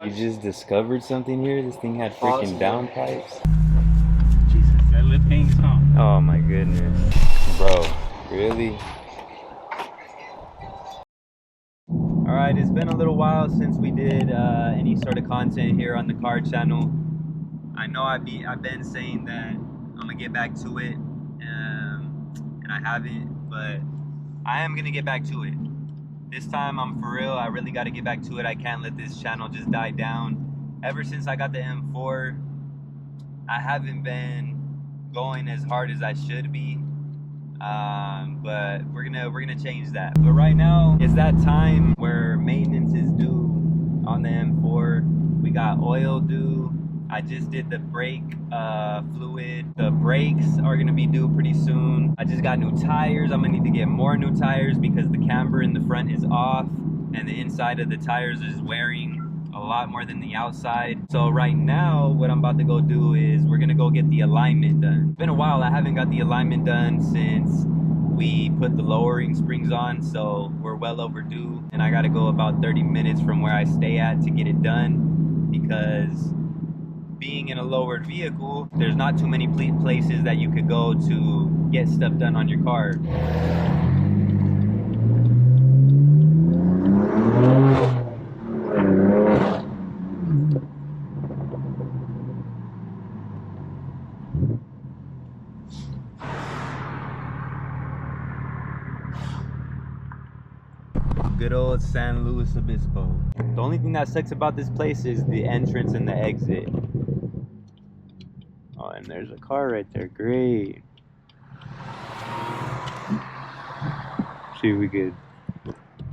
You just discovered something here? This thing had freaking downpipes? Jesus, that lip hangs on. Oh my goodness. Bro, really? Alright, it's been a little while since we did any sort of content here on the car channel. I know I've been saying that I'm gonna get back to it, and I haven't, but I am gonna get back to it. This time I'm for real. I really got to get back to it. I can't let this channel just die down. Ever since I got the M4, I haven't been going as hard as I should be, but we're gonna change that. But right now is that time where maintenance is due on the M4. We got oil due. I just did the brake fluid. The brakes are gonna be due pretty soon. I just got new tires. I'm gonna need to get more new tires because the camber in the front is off and the inside of the tires is wearing a lot more than the outside. So right now what I'm about to go do is we're gonna go get the alignment done. It's been a while. I haven't got the alignment done since we put the lowering springs on, so we're well overdue, and I gotta go about 30 minutes from where I stay at to get it done, because being in a lowered vehicle, there's not too many places that you could go to get stuff done on your car. Good old San Luis Obispo. The only thing that sucks about this place is the entrance and the exit. Oh, and there's a car right there. Great. See if we could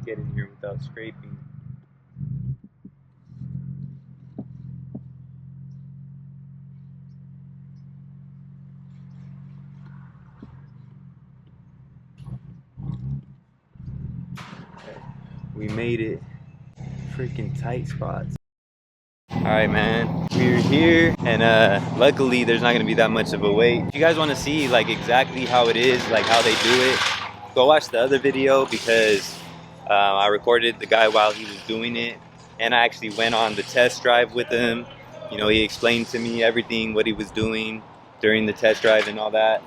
get in here without scraping. We made it. Freaking tight spots. Alright, man, we're here, and luckily there's not gonna be that much of a wait. If you guys want to see like exactly how it is, like how they do it, go watch the other video, because I recorded the guy while he was doing it, and I actually went on the test drive with him. You know, he explained to me everything, what he was doing during the test drive and all that.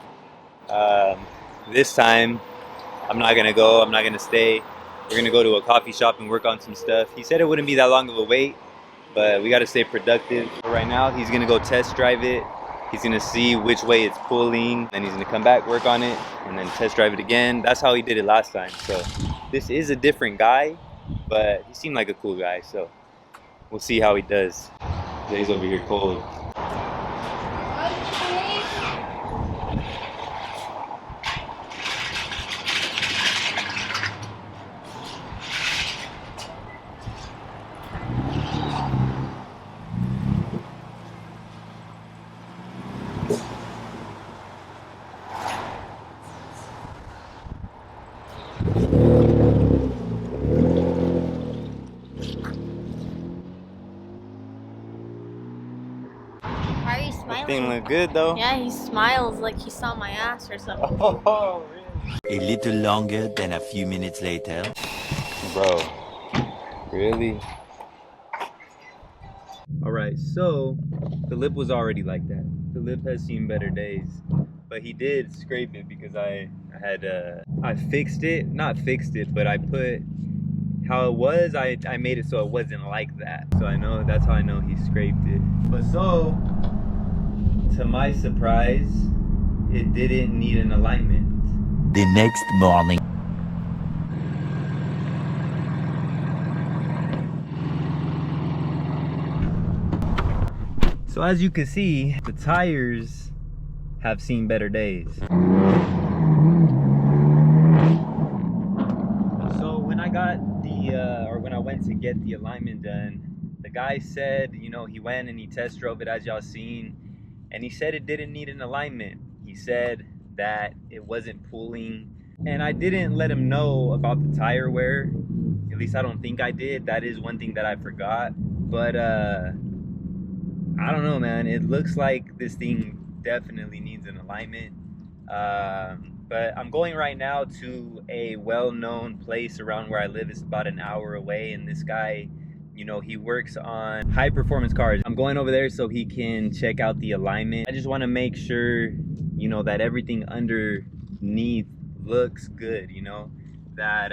This time I'm not gonna go, I'm not gonna stay. We're gonna go to a coffee shop and work on some stuff. He said it wouldn't be that long of a wait, but we got to stay productive. So right now he's gonna go test drive it. He's gonna see which way it's pulling, and he's gonna come back, work on it, and then test drive it again. That's how he did it last time. So this is a different guy, but he seemed like a cool guy, so we'll see how he does. Jay's over here cold. Why are you smiling? Thing look good though. Yeah, he smiles like he saw my ass or something. Oh, really? A little longer than a few minutes later. Bro, really? Alright, so the lip was already like that. The lip has seen better days, but he did scrape it because I fixed it, not fixed it, but I put how it was, I made it so it wasn't like that. So I know, that's how I know he scraped it. But so, to my surprise, it didn't need an alignment. The next morning. So as you can see, the tires have seen better days. So when I got the, or when I went to get the alignment done, the guy said, you know, he went and he test drove it as y'all seen, and he said it didn't need an alignment. He said that it wasn't pulling, and I didn't let him know about the tire wear. At least I don't think I did. That is one thing that I forgot. But I don't know, man. It looks like this thing definitely needs an alignment. But I'm going right now to a well-known place around where I live. It's about an hour away, and this guy, You know, he works on high performance cars. I'm going over there so he can check out the alignment. I just want to make sure, you know, that everything underneath looks good, you know, that,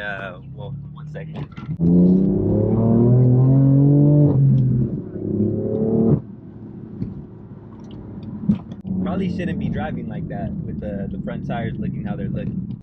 well, 1 second. Probably shouldn't be driving like that with the front tires looking how they're looking.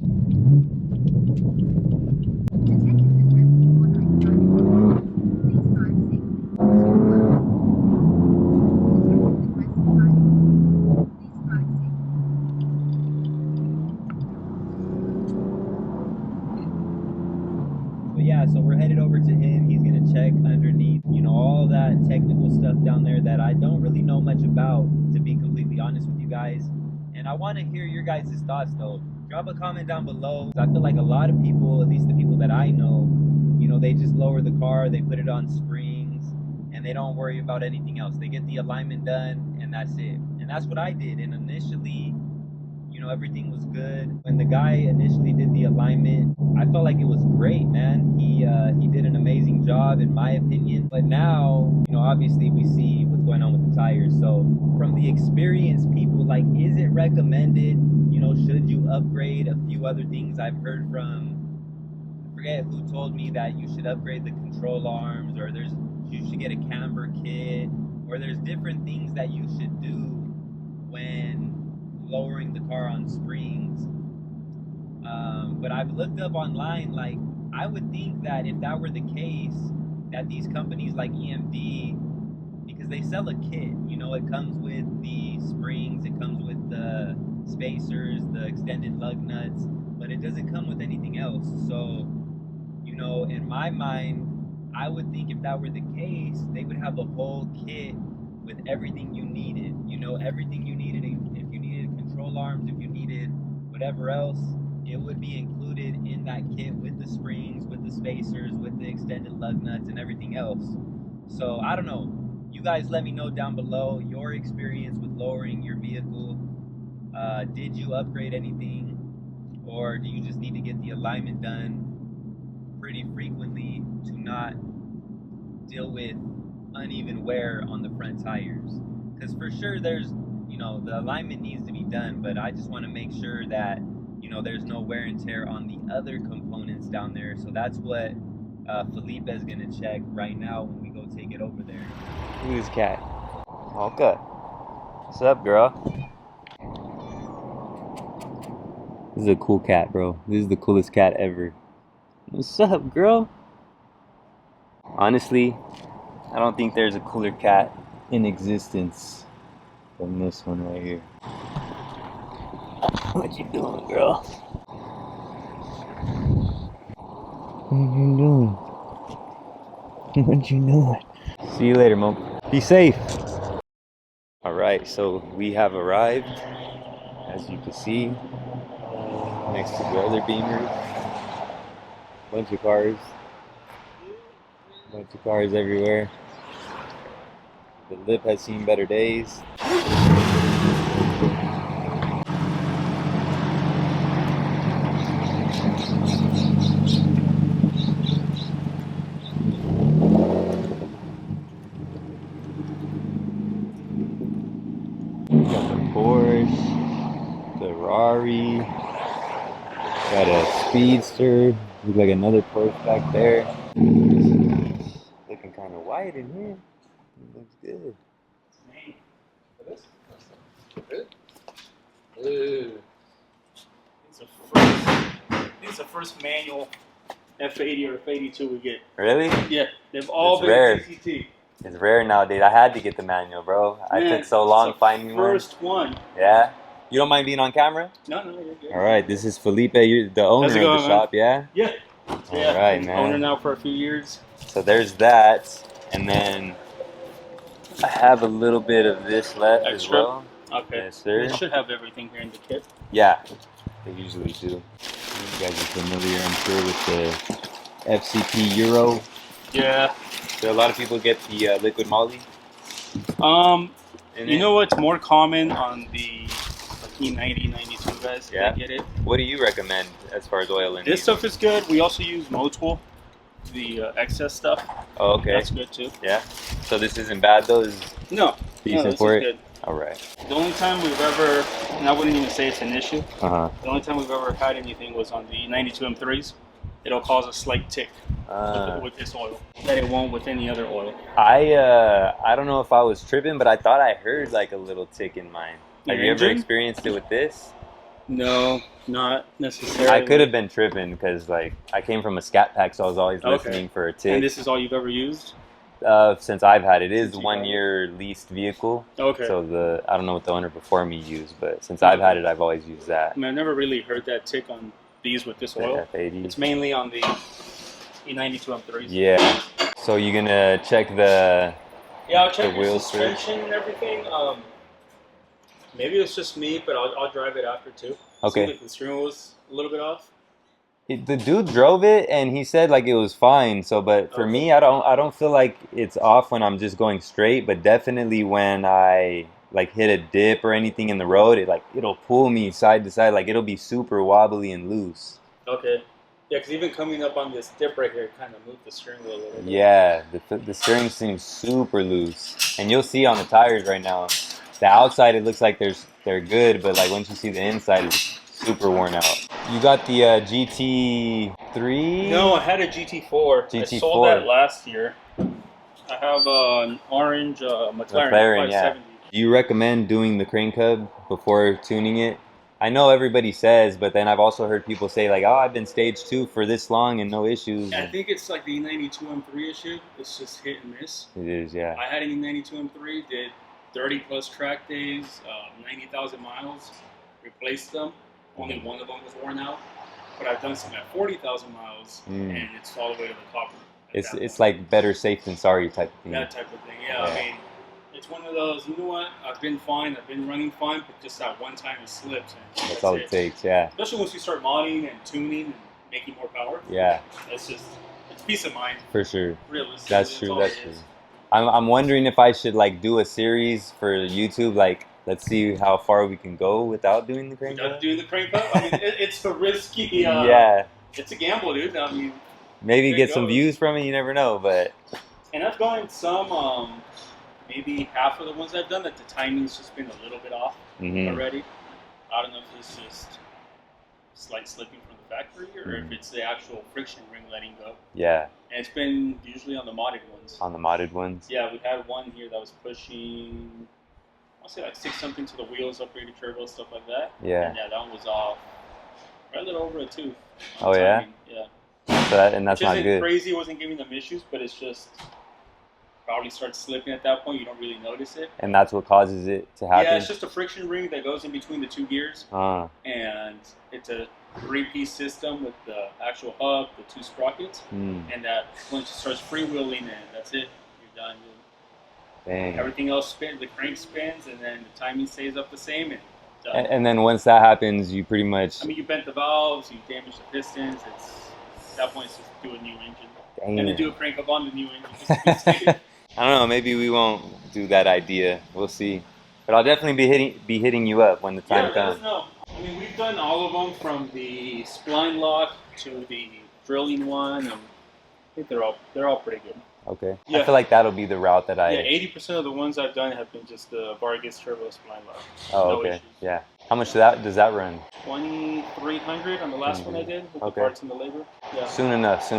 But yeah, so we're headed over to him. He's gonna check underneath, you know, all that technical stuff down there that I don't really know much about, to be completely honest with you guys. And I want to hear your guys' thoughts though. Drop a comment down below. I feel like a lot of people, at least the people that I know, you know, they just lower the car, they put it on springs, and they don't worry about anything else. They get the alignment done, and that's it. And that's what I did. And initially, you know, everything was good. When the guy initially did the alignment, I felt like it was great, man. He did an amazing job, in my opinion. But now, you know, obviously we see what's going on with the tires. So from the experienced people, like, is it recommended? You know, should you upgrade? A few other things I've heard from, I forget who told me that you should upgrade the control arms, or you should get a camber kit, or there's different things that you should do when lowering the car on springs. But I've looked up online, like, I would think that if that were the case, that these companies like EMD, because they sell a kit, you know, it comes with the springs, it comes with the spacers, the extended lug nuts, but it doesn't come with anything else. So, you know, in my mind, I would think if that were the case, they would have a whole kit with everything you needed, you know, everything you needed. If you needed control arms, if you needed whatever else, it would be included in that kit with the springs, with the spacers, with the extended lug nuts and everything else. So I don't know, you guys let me know down below your experience with lowering your vehicle. Did you upgrade anything, or do you just need to get the alignment done pretty frequently to not deal with uneven wear on the front tires? Because for sure there's, you know, the alignment needs to be done, but I just want to make sure that, you know, there's no wear and tear on the other components down there. So that's what Felipe is gonna check right now when we go take it over there. Who's cat? Okay. What's up, girl? This is a cool cat, bro. This is the coolest cat ever. What's up, girl? Honestly, I don't think there's a cooler cat in existence than this one right here. What you doing, girl? What you doing? What you doing? See you later, Mom. Be safe. Alright, so we have arrived, as you can see, next to the other Beamer. Bunch of cars. Bunch of cars everywhere. The lip has seen better days. Got the Porsche, Ferrari, got a Speedster, looks like another Porsche back there. Looking kind of white in here. It looks good. It's the first manual F80 or F82 we get. Really? Yeah, they've all been rare. TCT. It's rare nowadays. I had to get the manual, bro. I took so long finding one. First one. Yeah? You don't mind being on camera? No, you're good. Alright, this is Felipe. You're the owner of the shop, yeah? Yeah. Alright, man. Owner now for a few years. So there's that. And then I have a little bit of this left as well. Okay. Yes, sir. They should have everything here in the kit. Yeah, they usually do. You guys are familiar, I'm sure, with the FCP Euro. Yeah. So a lot of people get the liquid moly. You know what's more common on the E90, 92 guys? Yeah. They get it. What do you recommend as far as oil and This stuff is good. We also use Motul the excess stuff. Oh, okay. That's good too. Yeah. So this isn't bad though. This is No, decent this for is it. good. All right. The only time we've ever, and I wouldn't even say it's an issue. Uh-huh. The only time we've ever had anything was on the 92 M3s. It'll cause a slight tick with this oil that it won't with any other oil. I don't know if I was tripping, but I thought I heard like a little tick in mine. Have you ever experienced it with this? No, not necessarily. I could have been tripping because like I came from a scat pack, so I was always listening for a tick. And this is all you've ever used? Since I've had it. It is 1 year leased vehicle. Okay. So I don't know what the owner before me used, but since I've had it, I've always used that. I mean, I've never really heard that tick on these with this oil. F80. It's mainly on the E92 M3s. Yeah. So you're gonna check the I'll check the your wheel suspension and everything. Maybe it's just me, but I'll drive it after too. Okay. See if the steering wheel was a little bit off. The dude drove it and he said like it was fine. So, but for me, I don't feel like it's off when I'm just going straight. But definitely when I like hit a dip or anything in the road, it'll pull me side to side. Like it'll be super wobbly and loose. Okay. Yeah, because even coming up on this dip right here, it kind of moved the steering wheel a little bit. Yeah, the steering seems super loose, and you'll see on the tires right now. The outside it looks like they're good, but like once you see the inside, it's super worn out. You got the GT3? No, I had a GT4. I sold that last year. I have an orange McLaren 570. Yeah. Do you recommend doing the crane cub before tuning it? I know everybody says, but then I've also heard people say like, oh, I've been stage 2 for this long and no issues. Yeah, I think it's like the E92 M3 issue. It's just hit and miss. It is, yeah. I had an E92 M3, did 30 plus track days, 90,000 miles, replaced them. Only one of them was worn out. But I've done some at 40,000 miles, and it's all the way to the copper. It's like better safe than sorry type of thing. That type of thing, yeah. I mean, it's one of those, you know what, I've been fine, I've been running fine, but just that one time it slips. And that's all it takes, yeah. Especially once you start modding and tuning and making more power. Yeah. It's peace of mind. For sure. Realistically, that's true, that's true. I'm wondering if I should like do a series for YouTube, like let's see how far we can go without doing the crank up. Doing the crank up? I mean, it's a risky, yeah. It's a gamble, dude. I mean, maybe get some views from it, you never know, but. And I've gone some, maybe half of the ones I've done that the timing's just been a little bit off already. I don't know if it's just slight slipping from the factory or if it's the actual friction ring letting go. Yeah. And it's been usually on the modded ones. On the modded ones? Yeah, we had one here that was pushing, I'll say like 6 something to the wheels, upgraded turbo, stuff like that. Yeah. And yeah, that one was off right a little over a tooth. Oh, timing. Yeah? Yeah. So and that's not good. Crazy, it wasn't giving them issues, but it's just probably starts slipping at that point. You don't really notice it. And that's what causes it to happen? Yeah, it's just a friction ring that goes in between the 2 gears. And it's a 3-piece system with the actual hub, the 2 sprockets. And that once it starts freewheeling, and that's it. You're done. Dang. Everything else spins, the crank spins, and then the timing stays up the same. And then once that happens, you pretty much... I mean, you bent the valves, you damaged the pistons. At that point, it's just do a new engine. Dang. And then do a crank up on the new engine. I don't know. Maybe we won't do that idea. We'll see. But I'll definitely be hitting you up when the time comes. Let us know. I mean, we've done all of them from the spline lock to the drilling one. And I think they're all pretty good. Okay. Yeah. I feel like that'll be the route that I... Yeah, 80% of the ones I've done have been just the Vargas turbo spline lock. Oh, no okay. issues. Yeah. How much does that run? 2,300 on the last one I did with the parts and the labor. Yeah. Soon enough.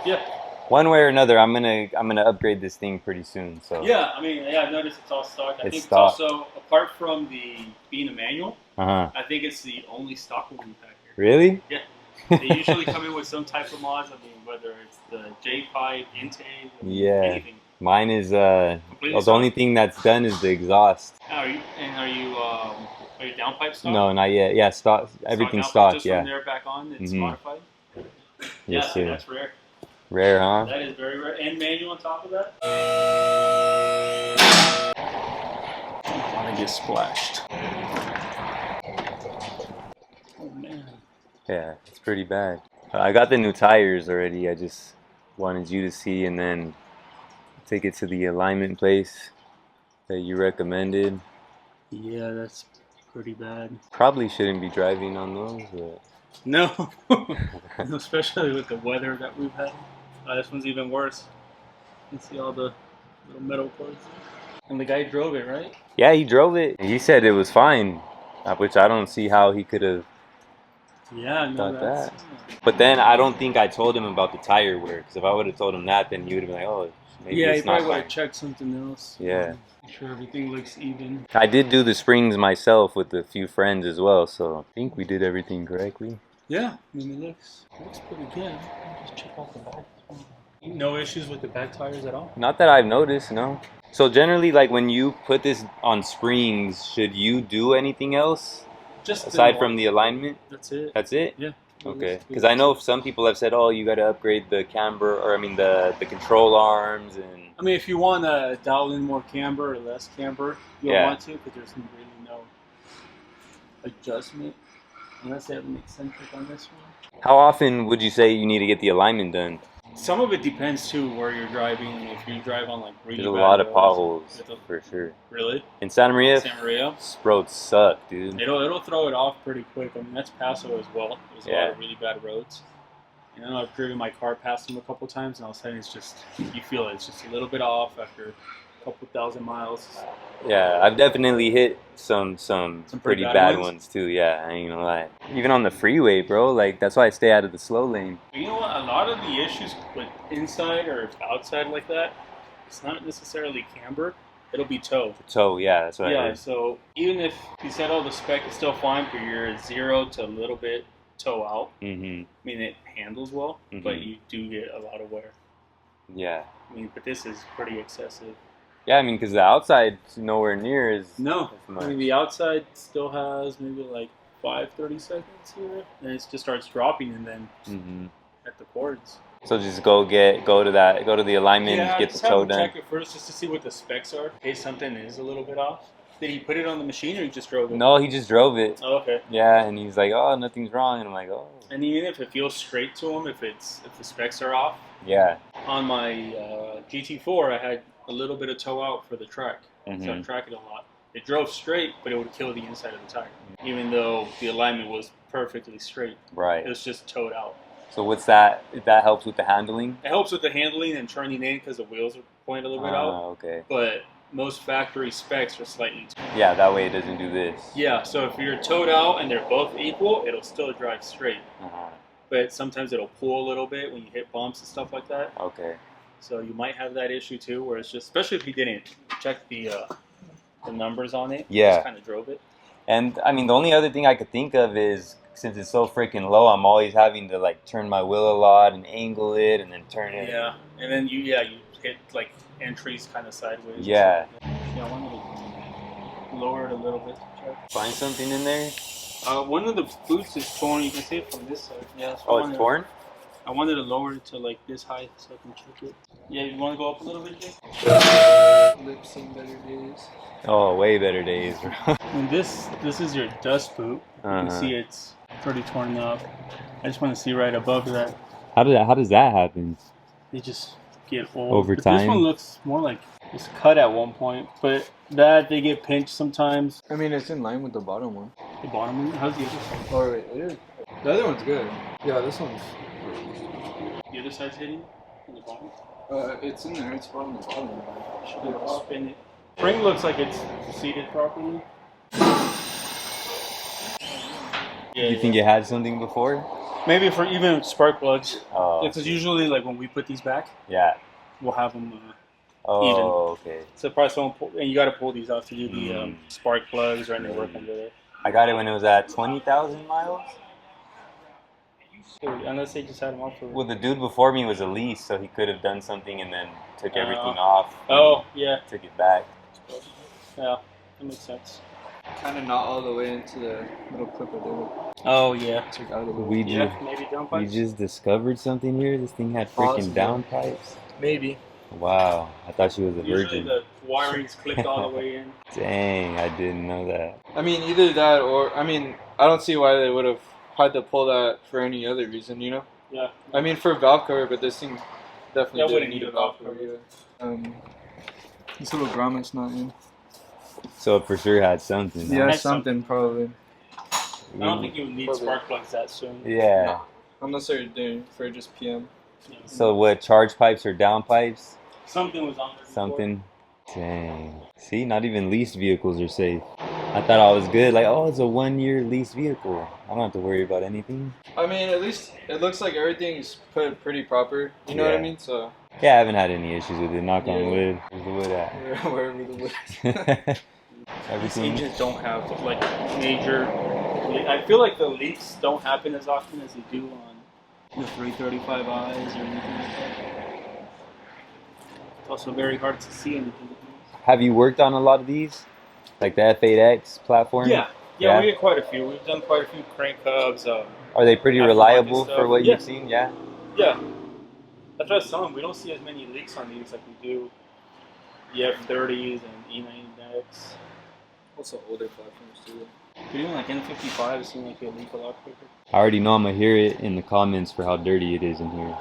Yeah. One way or another, I'm gonna upgrade this thing pretty soon. So. Yeah, I mean, I've noticed it's all stock. I think it's stock. also, apart from being a manual, I think it's the only stock one we've had here. Really? Yeah. They usually come in with some type of mods. I mean, whether it's the J-pipe, intake, anything. Mine is the only thing that's done is the exhaust. Are you downpipe stock? No, not yet. Yeah, stock. Everything's stock. Just yeah. from there back on, it's modified. Yes, sir. That's rare. Rare, huh? That is very rare. And manual on top of that. I want to get splashed. Oh man. Yeah, it's pretty bad. I got the new tires already. I just wanted you to see and then take it to the alignment place that you recommended. Yeah, that's pretty bad. Probably shouldn't be driving on those, but... No. Especially with the weather that we've had. This one's even worse. You can see all the little metal cords there. And the guy drove it, right? Yeah, he drove it. He said it was fine, which I don't see how he could have thought that. But then I don't think I told him about the tire wear, because if I would have told him that, then he would have been like, oh, maybe yeah, it's he not probably would fine. have checked something else. Yeah. Make sure everything looks even. I did do the springs myself with a few friends as well, so I think we did everything correctly. Yeah, I mean, it looks pretty good. Just check out the back. No issues with the back tires at all? Not that I've noticed, no. So generally, like when you put this on springs, should you do anything else? Just aside from the alignment? That's it. That's it? Yeah. Okay. Because I know some people have said, oh, you got to upgrade the camber, or I mean the control arms. And I mean, if you want to dial in more camber or less camber, you'll want to, because there's really no adjustment. Unless they have an eccentric on this one. How often would you say you need to get the alignment done? Some of it depends too where you're driving. If you drive on like really There's a bad lot of roads, potholes for sure. Really? In Santa Maria? Santa Maria? Roads suck, dude. It'll throw it off pretty quick. I mean, that's Paso as well. There's a lot of really bad roads. And I know I've driven my car past them a couple times, and all of a sudden it's just, you feel it. It's just a little bit off after a couple thousand miles. Yeah, I've definitely hit some pretty bad ones too. Yeah, I ain't gonna lie. Even on the freeway, bro. Like that's why I stay out of the slow lane. You know what? A lot of the issues with inside or outside like that, it's not necessarily camber. It'll be toe. Toe, yeah, that's what I heard. So even if you said, oh, the spec is still fine, but you're 0 to a little bit toe out. I mean, it handles well, but you do get a lot of wear. Yeah. I mean, but this is pretty excessive. Yeah, I mean, because the outside nowhere near as No. much. I mean, the outside still has maybe like 30 seconds here, and it just starts dropping, and then at the cords. So just go to the alignment, get the toe done. Check it first just to see what the specs are, in case something is a little bit off. Did he put it on the machine, or he just drove it? No, he just drove it. Oh, okay. Yeah, and he's like, oh, nothing's wrong, and I'm like, oh. And even if it feels straight to him, if the specs are off. Yeah. On my GT4, I had a little bit of toe out for the track, so I track it a lot. It drove straight, but it would kill the inside of the tire, even though the alignment was perfectly straight. Right. It was just towed out. So what's that? That helps with the handling? It helps with the handling and turning in because the wheels are pointed a little bit out. Okay. But most factory specs are slightly towed. Yeah, that way it doesn't do this. Yeah, so if you're towed out and they're both equal, it'll still drive straight. But sometimes it'll pull a little bit when you hit bumps and stuff like that. Okay. So you might have that issue too, where it's just, especially if you didn't check the numbers on it. Yeah. You just kind of drove it. And I mean, the only other thing I could think of is, since it's so freaking low, I'm always having to like turn my wheel a lot and angle it and then turn it. Yeah, and then you hit like entries kind of sideways. Yeah. Yeah, I wanted to lower it a little bit to check. Find something in there? One of the boots is torn. You can see it from this side. Yeah. So it's torn? I wanted to lower it to like this height so I can check it. Yeah, you want to go up a little bit, Jay? Lips seen better days. Oh, way better days, bro. And this is your dust boot. You can see it's pretty torn up. I just want to see right above that. How does that happen? They just get old. Over but time? This one looks more like it's cut at one point, but they get pinched sometimes. I mean, it's in line with the bottom one. The bottom one? How's the other side? Oh, wait, it is. The other one's good. Yeah, this one's. The other side's hitting on the bottom? It's in there. It's on the bottom. Should be able to spin it. Spring looks like it's seated properly. Yeah, You think it had something before? Maybe for even spark plugs. Oh. Because usually, like when we put these back, Yeah. we'll have them Oh, even. okay. So probably someone and you got to pull these out to do the spark plugs or any work under there. I got it when it was at 20,000 miles. Unless they just had them off for. Well, the dude before me was a lease, so he could have done something and then took everything off. Oh, yeah. Took it back. Yeah, that makes sense. Kind of not all the way into the little clip of it. Oh, yeah. Took out of the We Yeah, maybe downpipes. We just discovered something here. This thing had freaking downpipes. Maybe. Wow, I thought she was a Usually virgin. the wiring's clipped all the way in. Dang, I didn't know that. I mean, either that or, I mean, I don't see why they would have had to pull that for any other reason, you know? Yeah. I mean, for valve cover, but this thing definitely That didn't wouldn't need need a valve cover. Yeah. This little grommet's not in. So it for sure had something. Yeah, huh? something probably. I don't think you would need Probably. spark plugs that soon. Yeah. Unless they're doing for just PM. So what, charge pipes or down pipes? Something was on there before. Something. Dang. See, not even leased vehicles are safe. I thought I was good. Like, oh, it's a 1-year leased vehicle. I don't have to worry about anything. I mean, at least it looks like everything's put pretty proper. You know what I mean? So. Yeah, I haven't had any issues with it. Knock on wood. Where's the wood at? Wherever the wood is. These engines don't have like major. I feel like the leaks don't happen as often as they do on the 335Is or anything like that. It's also very hard to see anything. Have you worked on a lot of these? Like the F8X platform? Yeah, we get quite a few. We've done quite a few crank hubs. Are they pretty reliable for what you've seen? Yeah. Yeah. That's what I was telling them. We don't see as many leaks on these like we do the F30s and E90X. Also older platforms too. But even like N55 seem like they leak a lot quicker. I already know I'm gonna hear it in the comments for how dirty it is in here.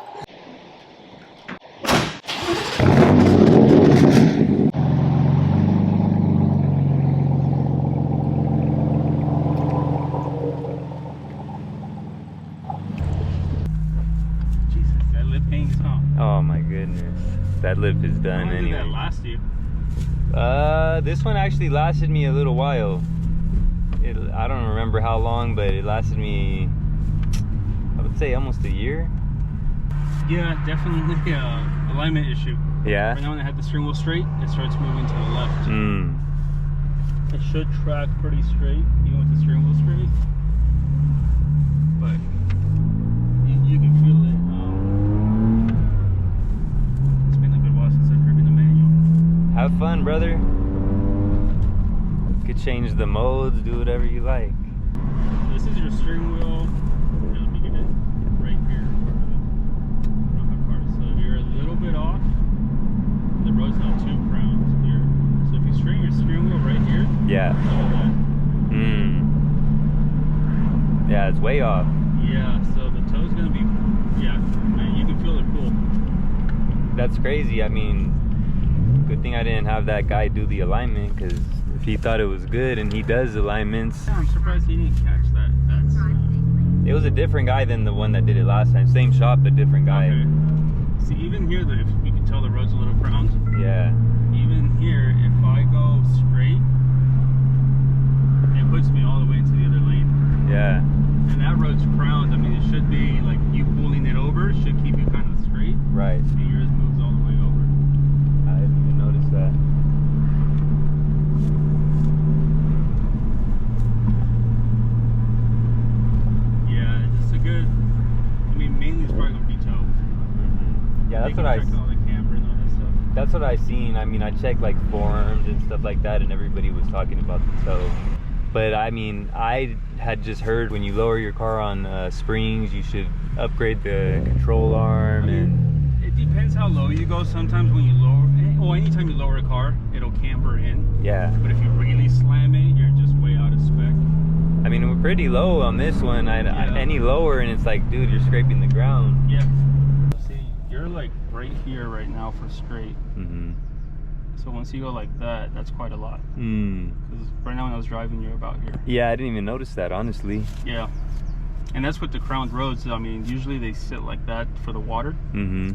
Oh my goodness, that lip is done anyway. How long did that last you? This one actually lasted me a little while. I don't remember how long, but it lasted me, I would say, almost a year. Yeah, definitely alignment issue. Yeah. Right now when I have the steering wheel straight, it starts moving to the left. It should track pretty straight, even with the steering wheel straight. But you can feel it. It's been a good while since I've driven the manual. Have fun, brother. You could change the modes, do whatever you like. This is your steering wheel. Here, let me get it right here for the front of the car. So if you're a little bit off, the road's now 2 crowns here. So if you string your steering wheel right here, yeah. That. Yeah, it's way off. Yeah, so the toe's gonna be, man, you can feel it pull. That's crazy. I mean, good thing I didn't have that guy do the alignment, because if he thought it was good and he does alignments. Yeah, I'm surprised he didn't catch that. It was a different guy than the one that did it last time. Same shop, but different guy. Okay. See, even here, you can tell the road's a little crowned. Yeah. Even here, if I go straight, it puts me all the way into the other lane. Yeah. And that road's crowned. I mean, it should be like you pulling it over should keep you kind of straight. Right. And yours moves all the way over. I didn't even notice that. Yeah, it's a good. I mean, mainly it's probably gonna be toe. Yeah, that's what I. All the camber and all that stuff. That's what I seen. I mean, I checked like forums and stuff like that, and everybody was talking about the toe. But I mean, I had just heard when you lower your car on springs, you should upgrade the control arm. And it depends how low you go. Sometimes when you lower, or anytime you lower a car, it'll camber in. Yeah. But if you really slam it, you're just way out of spec. I mean, we're pretty low on this one. Any lower, and it's like, dude, you're scraping the ground. Yeah. See, you're like right here right now for straight. So once you go like that, that's quite a lot. Because right now when I was driving, you're about here. Yeah, I didn't even notice that, honestly. Yeah. And that's with the crowned roads. I mean, usually they sit like that for the water.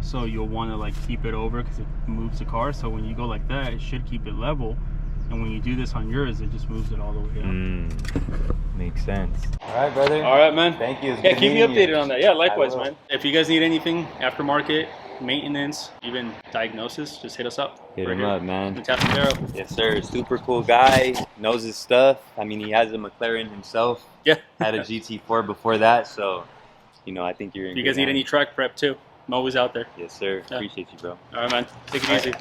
So you'll want to like keep it over because it moves the car. So when you go like that, it should keep it level. And when you do this on yours, it just moves it all the way up. Makes sense. All right, brother. All right, man. Thank you. Yeah, keep me updated on that. Yeah, likewise, man. If you guys need anything, aftermarket, maintenance, even diagnosis, just hit us up. Hit him up, man. Yes, sir. Super cool guy. Knows his stuff. I mean, he has a McLaren himself. Yeah. Had a GT4 before that, so, you know, I think you're in. You guys need any track prep, too? I'm always out there. Yes, sir. Yeah. Appreciate you, bro. All right, man. Take it easy.